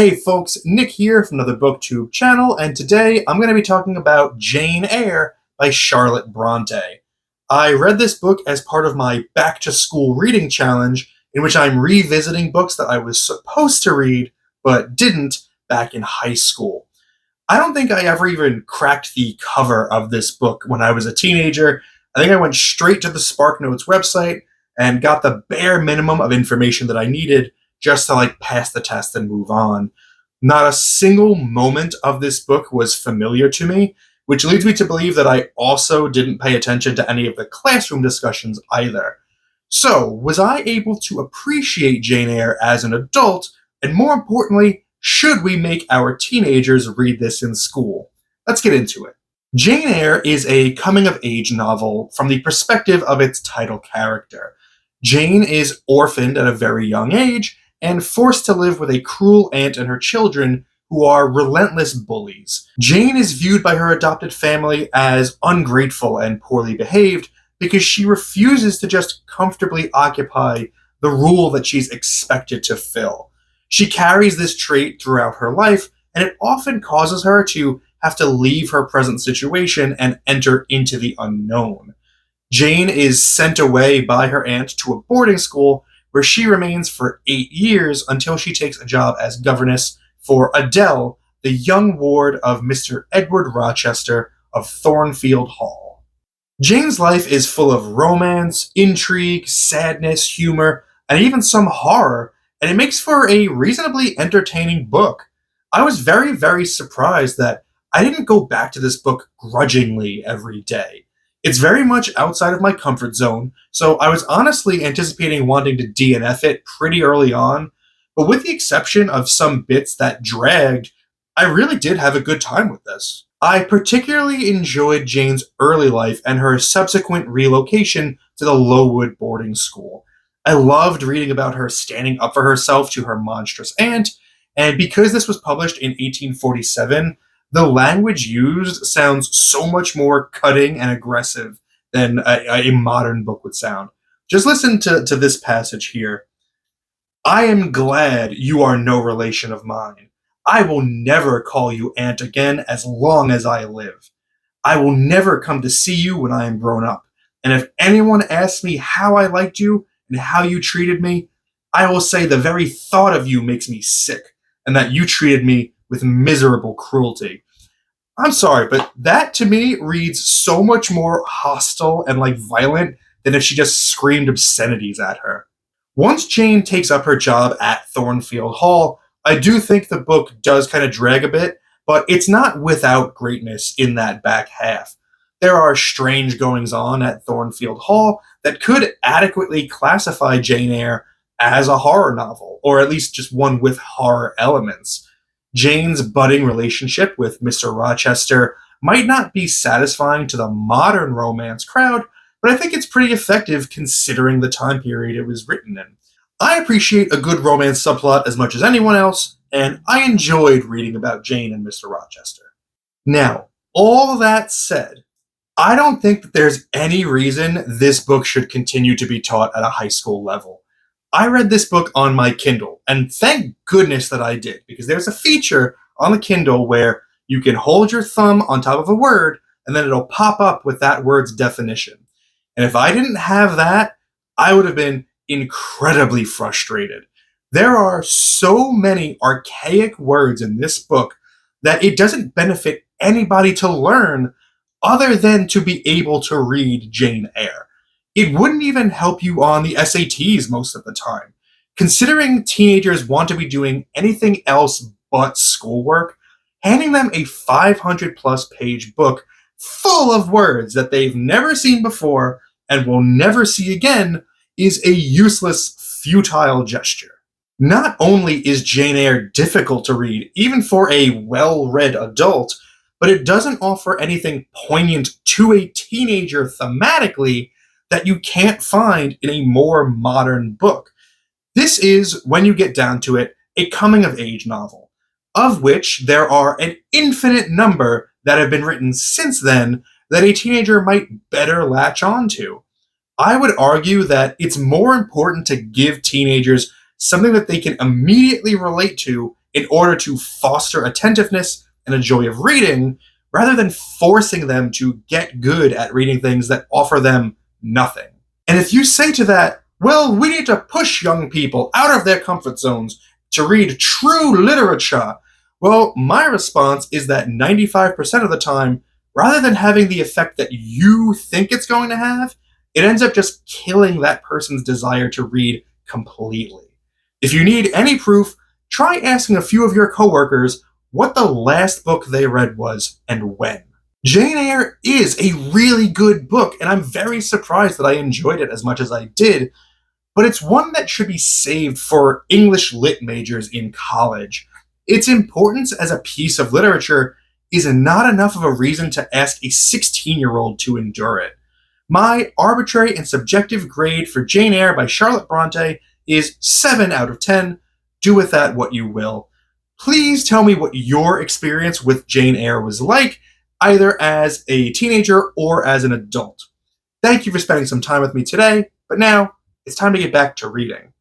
Hey folks, Nick here from AnotherBooktuber channel, and today I'm going to be talking about Jane Eyre by Charlotte Bronte. I read this book as part of my back-to-school reading challenge, in which I'm revisiting books that I was supposed to read, but didn't back in high school. I don't think I ever even cracked the cover of this book when I was a teenager. I think I went straight to the SparkNotes website and got the bare minimum of information that I needed just to pass the test and move on. Not a single moment of this book was familiar to me, which leads me to believe that I also didn't pay attention to any of the classroom discussions either. So, was I able to appreciate Jane Eyre as an adult, and more importantly, should we make our teenagers read this in school? Let's get into it. Jane Eyre is a coming-of-age novel from the perspective of its title character. Jane is orphaned at a very young age, and forced to live with a cruel aunt and her children who are relentless bullies. Jane is viewed by her adopted family as ungrateful and poorly behaved because she refuses to just comfortably occupy the role that she's expected to fill. She carries this trait throughout her life, and it often causes her to have to leave her present situation and enter into the unknown. Jane is sent away by her aunt to a boarding school where she remains for 8 years until she takes a job as governess for Adele, the young ward of Mr. Edward Rochester of Thornfield Hall. Jane's life is full of romance, intrigue, sadness, humor, and even some horror, and it makes for a reasonably entertaining book. I was very, very surprised that I didn't go back to this book grudgingly every day. It's very much outside of my comfort zone, so I was honestly anticipating wanting to DNF it pretty early on, but with the exception of some bits that dragged, I really did have a good time with this. I particularly enjoyed Jane's early life and her subsequent relocation to the Lowood boarding school. I loved reading about her standing up for herself to her monstrous aunt, and because this was published in 1847, the language used sounds so much more cutting and aggressive than a modern book would sound. Just listen to this passage here. "I am glad you are no relation of mine. I will never call you aunt again as long as I live. I will never come to see you when I am grown up. And if anyone asks me how I liked you and how you treated me, I will say the very thought of you makes me sick, and that you treated me with miserable cruelty." I'm sorry, but that to me reads so much more hostile and violent than if she just screamed obscenities at her. Once Jane takes up her job at Thornfield Hall, I do think the book does kind of drag a bit, but it's not without greatness in that back half. There are strange goings on at Thornfield Hall that could adequately classify Jane Eyre as a horror novel, or at least just one with horror elements. Jane's budding relationship with Mr. Rochester might not be satisfying to the modern romance crowd, but I think it's pretty effective considering the time period it was written in. I appreciate a good romance subplot as much as anyone else, and I enjoyed reading about Jane and Mr. Rochester. Now, all that said, I don't think that there's any reason this book should continue to be taught at a high school level. I read this book on my Kindle, and thank goodness that I did, because there's a feature on the Kindle where you can hold your thumb on top of a word, and then it'll pop up with that word's definition. And if I didn't have that, I would have been incredibly frustrated. There are so many archaic words in this book that it doesn't benefit anybody to learn other than to be able to read Jane Eyre. It wouldn't even help you on the SATs most of the time. Considering teenagers want to be doing anything else but schoolwork, handing them a 500 plus page book full of words that they've never seen before and will never see again is a useless, futile gesture. Not only is Jane Eyre difficult to read, even for a well-read adult, but it doesn't offer anything poignant to a teenager thematically that you can't find in a more modern book. This is, when you get down to it, a coming-of-age novel, of which there are an infinite number that have been written since then that a teenager might better latch onto. I would argue that it's more important to give teenagers something that they can immediately relate to in order to foster attentiveness and a joy of reading, rather than forcing them to get good at reading things that offer them nothing. And if you say to that, well, we need to push young people out of their comfort zones to read true literature, well, my response is that 95% of the time, rather than having the effect that you think it's going to have, it ends up just killing that person's desire to read completely. If you need any proof, try asking a few of your coworkers what the last book they read was and when. Jane Eyre is a really good book, and I'm very surprised that I enjoyed it as much as I did, but it's one that should be saved for English lit majors in college. Its importance as a piece of literature is not enough of a reason to ask a 16-year-old to endure it. My arbitrary and subjective grade for Jane Eyre by Charlotte Bronte is 7 out of 10. Do with that what you will. Please tell me what your experience with Jane Eyre was like, either as a teenager or as an adult. Thank you for spending some time with me today, but now it's time to get back to reading.